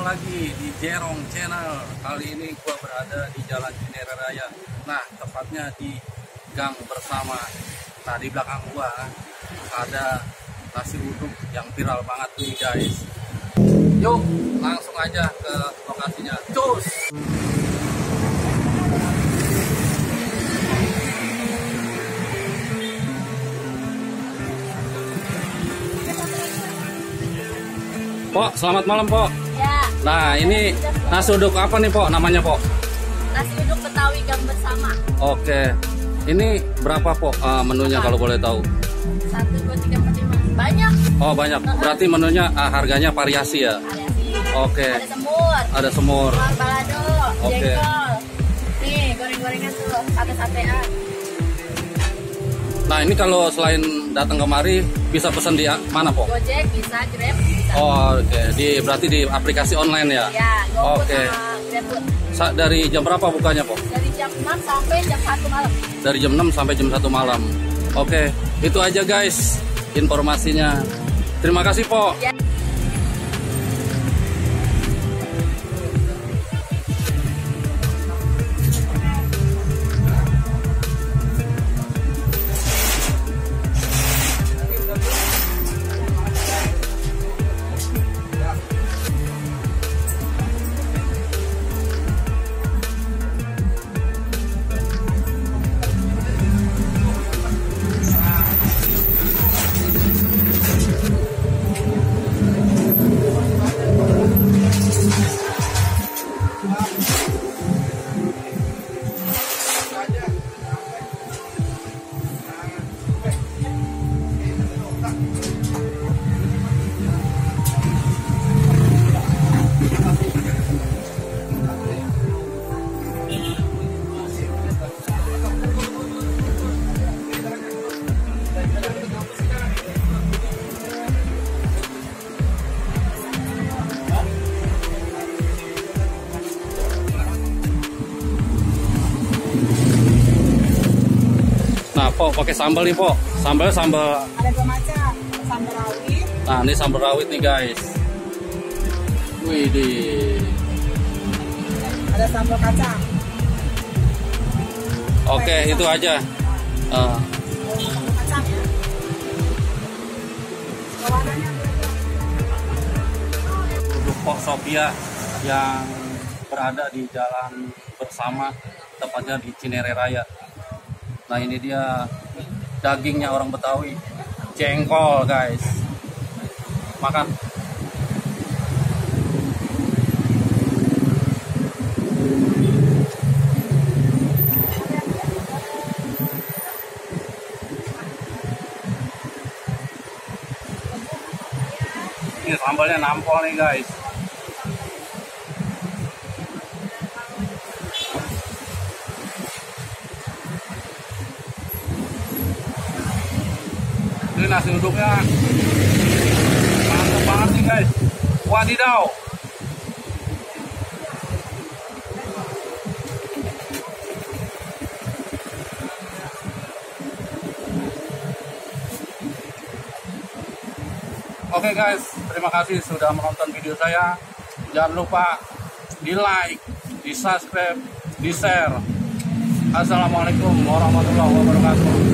lagi di Jerong Channel. Kali ini gua berada di Jalan Cinere Raya. Nah, tepatnya di Gang Bersama. Nah, di belakang gua ada nasi uduk yang viral banget nih, guys. Yuk, langsung aja ke lokasinya. Cus! Pok, selamat malam, Pok. Ya. Nah, ini nasi uduk apa nih, Pok? Namanya, Pok? Nasi uduk Betawi Gang Bersama. Oke. Ini berapa, Pok, menunya kalau boleh tahu? 1, 2, 3, 4, 5. Banyak. Oh, banyak. Berarti menunya harganya variasi ya? Variasi. Oke. Ada semur. Ada semur. Telur balado. Oke. Jengkol. Nih, goreng-gorengan tuh. Sate-satean. Nah, ini kalau selain datang kemari bisa pesan di mana, Pok? Gojek bisa, Grab bisa. Oh, oke. Berarti di aplikasi online ya? Ya, GoFood Oke. sama GrabFood. Dari jam berapa bukanya, Pok? Dari jam 6 sampai jam 1 malam. Dari jam 6 sampai jam 1 malam. Oke, itu aja, guys, informasinya. Terima kasih, Pok. Ya. Nah, Pok, pakai sambal nih, Pok. Sambalnya sambal. Ada 2 macam. Sambal rawit. Nah, ini sambal rawit nih, guys. Widih. Ada sambal kacang. Oke, itu aja. Kacang ya. Warnanya Uduk Pok Sophia yang berada di Jalan Bersama, tepatnya di Cinere Raya. Nah, ini dia dagingnya orang Betawi, jengkol, guys. Makan. Ini sambalnya nampol nih, guys. Ini nasi uduknya mantap banget nih, guys. Wadidaw. Oke, guys, terima kasih sudah menonton video saya. Jangan lupa di like, di subscribe, di share. Assalamualaikum warahmatullahi wabarakatuh.